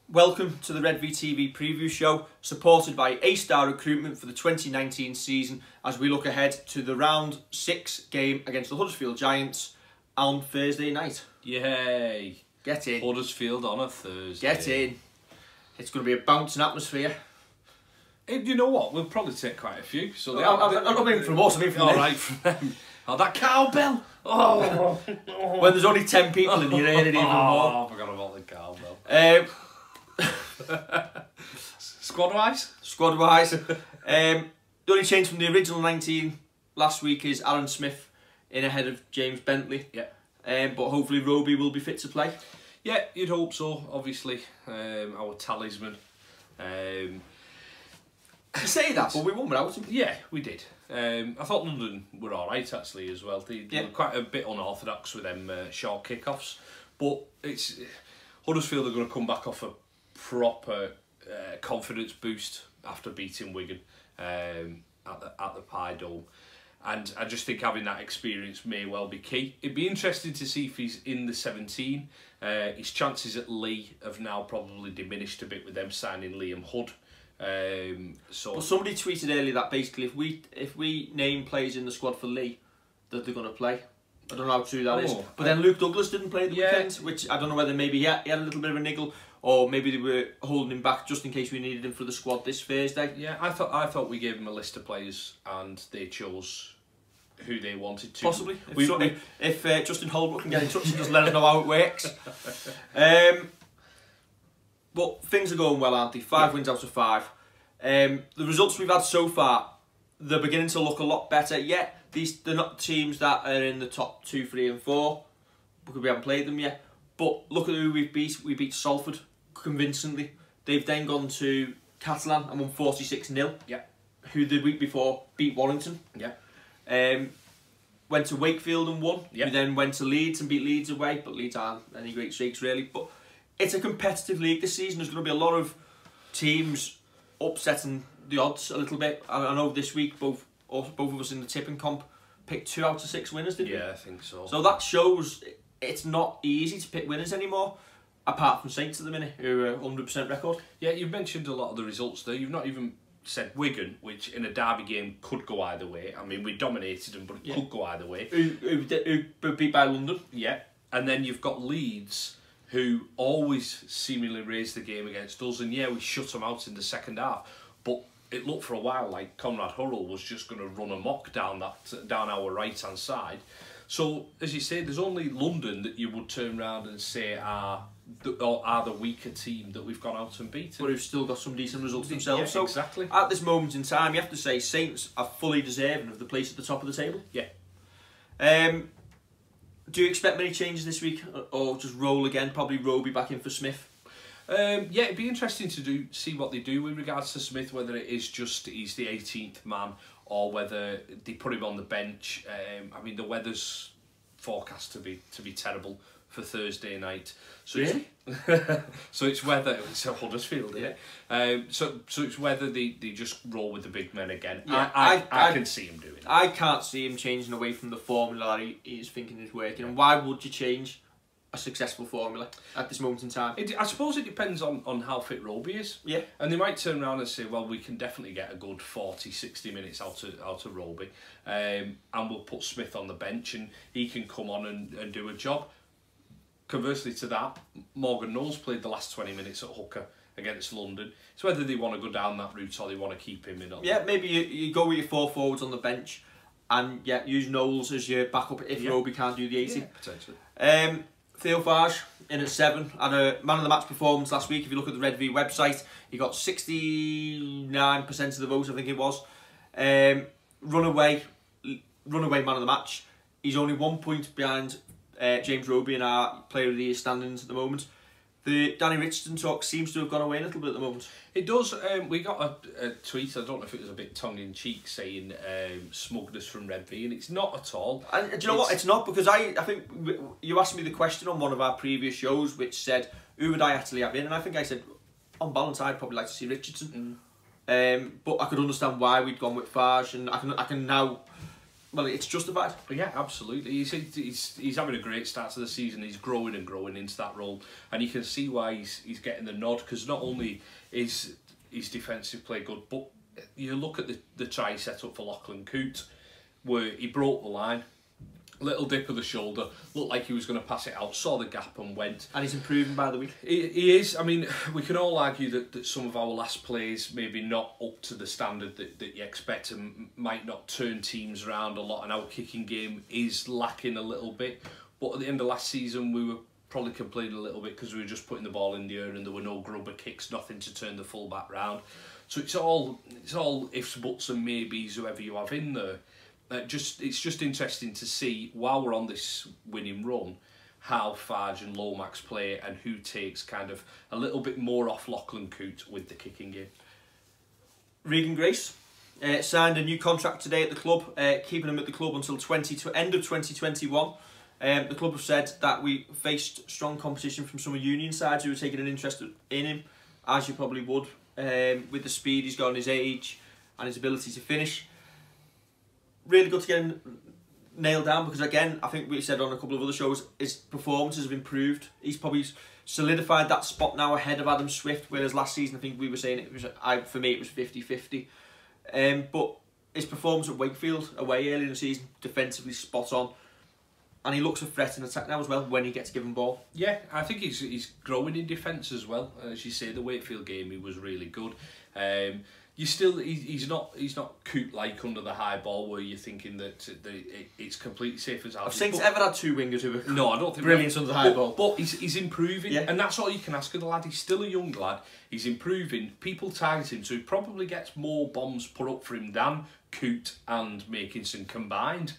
Welcome to the Redvee TV preview show, supported by A-Star Recruitment for the 2019 season as we look ahead to the round 6 game against the Huddersfield Giants on Thursday night. Yay! Get in. Huddersfield on a Thursday. Get in. It's going to be a bouncing atmosphere. You know what? We'll probably take quite a few. So I don't mean from us, I mean from them. All right, from them. Oh, that cowbell! Oh! When there's only 10 people in here, it even more. Oh, I forgot about the cowbell. Squad-wise? Squad-wise. The only change from the original 19 last week is Aaron Smith in ahead of James Bentley. Yeah. But hopefully Roby will be fit to play. Yeah, you'd hope so, obviously. Our talisman. You say that, but we won without him. Yeah, we did. I thought London were alright actually as well. They were quite a bit unorthodox with them short kickoffs. But it's Huddersfield are going to come back off a proper confidence boost after beating Wigan at the Pie Dome. And I just think having that experience may well be key. It'd be interesting to see if he's in the 17. His chances at Lee have now probably diminished a bit with them signing Liam Hood. But somebody tweeted earlier that basically if we name players in the squad for Lee, that they're going to play. I don't know how true that is. But then Luke Douglas didn't play the weekend, which I don't know whether maybe he had a little bit of a niggle, or maybe they were holding him back just in case we needed him for the squad this Thursday. Yeah, I thought we gave him a list of players and they chose who they wanted to. Possibly. If Justin Holbrook can get in touch and just let us know how it works. But things are going well, aren't they? 5 wins out of 5. The results we've had so far, they're beginning to look a lot better. Yeah, they're not teams that are in the top 2, 3 and 4 because we haven't played them yet. But look at who we've beat. We beat Salford convincingly. They've then gone to Catalan and won 46-0. Yeah. Who the week before beat Warrington. Yeah. Went to Wakefield and won. Yeah. Who then went to Leeds and beat Leeds away. But Leeds aren't any great shakes really. But it's a competitive league this season. There's going to be a lot of teams upsetting the odds a little bit. I know this week both of us in the tipping comp picked 2 out of 6 winners, didn't we? Yeah, I think so. So that shows it's not easy to pick winners anymore, apart from Saints at the minute, who are 100% record. Yeah, you've mentioned a lot of the results there. You've not even said Wigan, which in a derby game could go either way. I mean, we dominated them, but it could go either way. Who were beat by London. Yeah. And then you've got Leeds, who always seemingly raise the game against us, and yeah, we shut them out in the second half, but it looked for a while like Conrad Hurrell was just going to run amok down our right hand side. So as you say, there's only London that you would turn around and say are the weaker team that we've gone out and beaten, but who've still got some decent results themselves. Yeah, so exactly. At this moment in time, you have to say Saints are fully deserving of the place at the top of the table. Yeah. Do you expect many changes this week, or just roll again? Probably Roby back in for Smith. Yeah, it'd be interesting to see what they do with regards to Smith, whether it is just he's the 18th man or whether they put him on the bench. I mean, the weather's forecast to be terrible for Thursday night. So really? So it's whether it's Huddersfield, isn't it? So it's whether they just roll with the big men again. Yeah, I can see him doing it. I can't see him changing away from the formula that he's thinking is working. And why would you change a successful formula at this moment in time? I suppose it depends on how fit Roby is. Yeah. And they might turn around and say, well, we can definitely get a good 40, 60 minutes out of Roby, and we'll put Smith on the bench and he can come on and do a job. Conversely to that, Morgan Knowles played the last 20 minutes at hooker against London. It's whether they want to go down that route or they want to keep him in. Yeah, maybe you go with your 4 forwards on the bench and use Knowles as your backup if Roby can't do the 80. Yeah, potentially. Theo Farge in at 7 had a man of the match performance last week. If you look at the Redvee website, he got 69% of the votes, I think it was. Runaway man of the match. He's only 1 point behind James Roby in our Player of the Year standings at the moment. The Danny Richardson talk seems to have gone away a little bit at the moment. It does. We got a tweet, I don't know if it was a bit tongue-in-cheek, saying smugness from Redvee, and it's not at all. And do you know what? It's not, because I think you asked me the question on one of our previous shows which said, who would I actually have in? And I think I said, on balance, I'd probably like to see Richardson. But I could understand why we'd gone with Farge, and I can now well, it's justified. Yeah, absolutely. He's having a great start to the season. He's growing and growing into that role, and you can see why he's getting the nod, because not only is his defensive play good, but you look at the try set up for Lachlan Coote, where he broke the line, little dip of the shoulder, looked like he was going to pass it out, saw the gap and went. And he's improving by the week. He is. I mean, we can all argue that some of our last plays maybe not up to the standard that you expect and might not turn teams around a lot, and our kicking game is lacking a little bit. But at the end of last season, we were probably complaining a little bit because we were just putting the ball in the air and there were no grubber kicks, nothing to turn the full back round. So it's all ifs, buts and maybes, whoever you have in there. It's just interesting to see, while we're on this winning run, how Farge and Lomax play and who takes kind of a little bit more off Lachlan Coote with the kicking game. Regan Grace signed a new contract today at the club, keeping him at the club until end of 2021. The club have said that we faced strong competition from some Union sides who were taking an interest in him, as you probably would, with the speed he's got and his age and his ability to finish. Really good to get him nailed down, because again, I think we said on a couple of other shows, his performances have improved. He's probably solidified that spot now ahead of Adam Swift, whereas last season I think we were saying it was, for me it was 50-50. But his performance at Wakefield away early in the season, defensively spot on. And he looks a threat in attack now as well when he gets given ball. Yeah, I think he's growing in defence as well. As you say, the Wakefield game, he was really good. He's not Coote-like under the high ball where you're thinking that it's completely safe as out. Have Saints ever had two wingers who were no, I don't think brilliant under the high ball? But he's improving, yeah. And that's all you can ask of the lad. He's still a young lad. He's improving. People target him, so he probably gets more bombs put up for him than Coote and Makinson combined.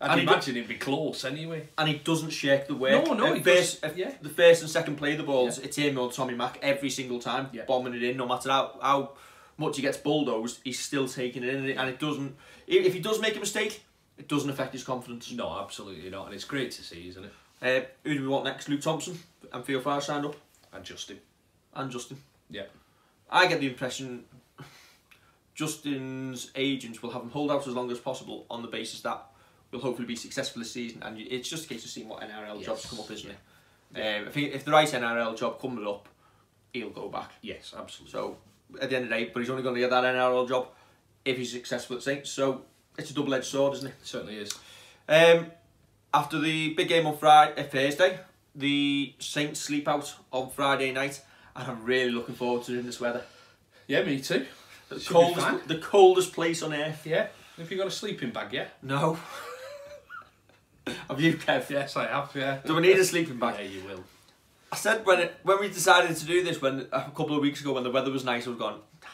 I'd imagine it'd be close anyway. And he doesn't shake the work. No, the first and second play of the balls, it's him or Tommy Mack every single time, bombing it in, no matter how much he gets bulldozed, he's still taking it in, and it doesn't. If he does make a mistake, it doesn't affect his confidence. No, absolutely not, and it's great to see, isn't it? Who do we want next? Luke Thompson and Theo Farr signed up, and Justin. Yeah, I get the impression Justin's agents will have him hold out as long as possible on the basis that will hopefully be successful this season, and it's just a case of seeing what NRL jobs come up, isn't it? I think if the right NRL job comes up, he'll go back. Yes, absolutely. So at the end of the day, but he's only going to get that NRL job if he's successful at Saints. So it's a double-edged sword, isn't it? It certainly is. After the big game on Thursday, the Saints sleep out on Friday night, and I'm really looking forward to it in this weather. Yeah, me too. The coldest place on earth. Yeah. Have you got a sleeping bag yet? No. Have you, Kev? Yes, I have, yeah. Do we need a sleeping bag? Yeah, you will. I said when we decided to do this, a couple of weeks ago when the weather was nice, I was going, I'm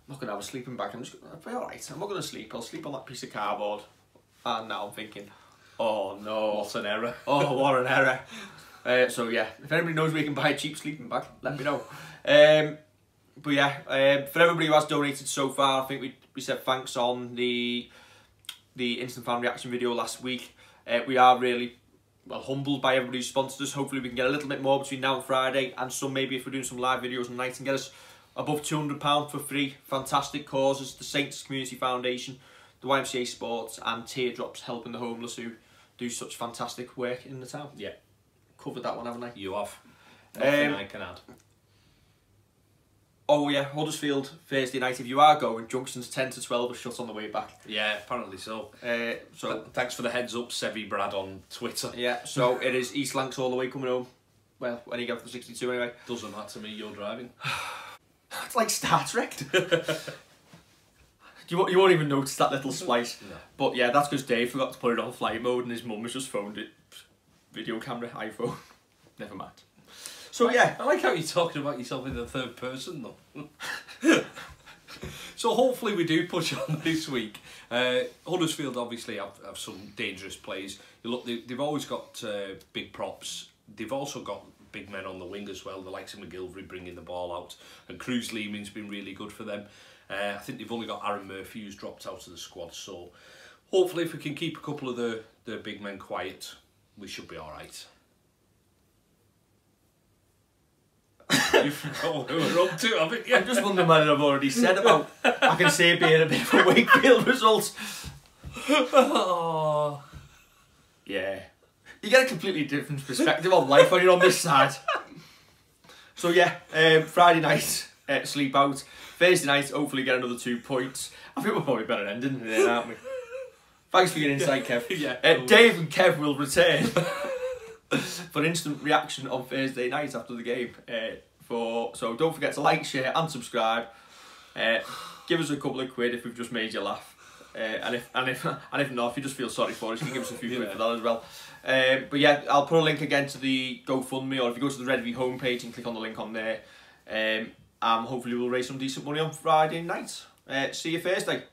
not going to have a sleeping bag, I'll be alright, I'm not going to sleep, I'll sleep on that piece of cardboard. And now I'm thinking, oh no. What an error. Oh, what an error. So yeah, if anybody knows where you can buy a cheap sleeping bag, let me know. But yeah, for everybody who has donated so far, I think we said thanks on the instant fan reaction video last week. We are really humbled by everybody who sponsored us. Hopefully we can get a little bit more between now and Friday, and some maybe if we're doing some live videos on night, and get us above £200 for free. Fantastic causes: the Saints Community Foundation, the YMCA Sports, and Teardrops, helping the homeless who do such fantastic work in the town. Yeah, covered that one, haven't I? You have. Nothing I can add. Oh yeah, Huddersfield Thursday night. If you are going, junctions 10 to 12 are shut on the way back. Yeah, apparently so. So thanks for the heads up, Sevi Brad on Twitter. Yeah, so it is East Lancs all the way coming home. Well, when you get for the 62 anyway. Doesn't matter to me, you're driving. It's like Star Trek. You won't even notice that little splice. No. But yeah, that's because Dave forgot to put it on flight mode and his mum has just phoned it. Video camera, iPhone. Never mind. So yeah, I like how you're talking about yourself in the third person though. So hopefully we do push on this week. Huddersfield obviously have some dangerous plays. You look, they've always got big props. They've also got big men on the wing as well. The likes of McGilvery bringing the ball out, and Cruz Leeming's been really good for them. I think they've only got Aaron Murphy who's dropped out of the squad. So hopefully if we can keep a couple of the big men quiet, we should be all right. You forgot what we were up to, haven't you? I'm just wondering what I've already said about I can see it being a bit of a Wakefield result. Oh. Yeah. You get a completely different perspective on life when you're on this side. So yeah, Friday night, sleep out. Thursday night, hopefully get another 2 points. I think we're probably better ending it, aren't we? Thanks for your insight, Kev. Yeah, Dave and Kev will return for an instant reaction on Thursday night after the game. So don't forget to like, share and subscribe. Give us a couple of quid if we've just made you laugh. And if not, if you just feel sorry for us, you can give us a few quid for that as well. But yeah, I'll put a link again to the GoFundMe, or if you go to the Redvee homepage and click on the link on there, hopefully we'll raise some decent money on Friday night. See you Thursday.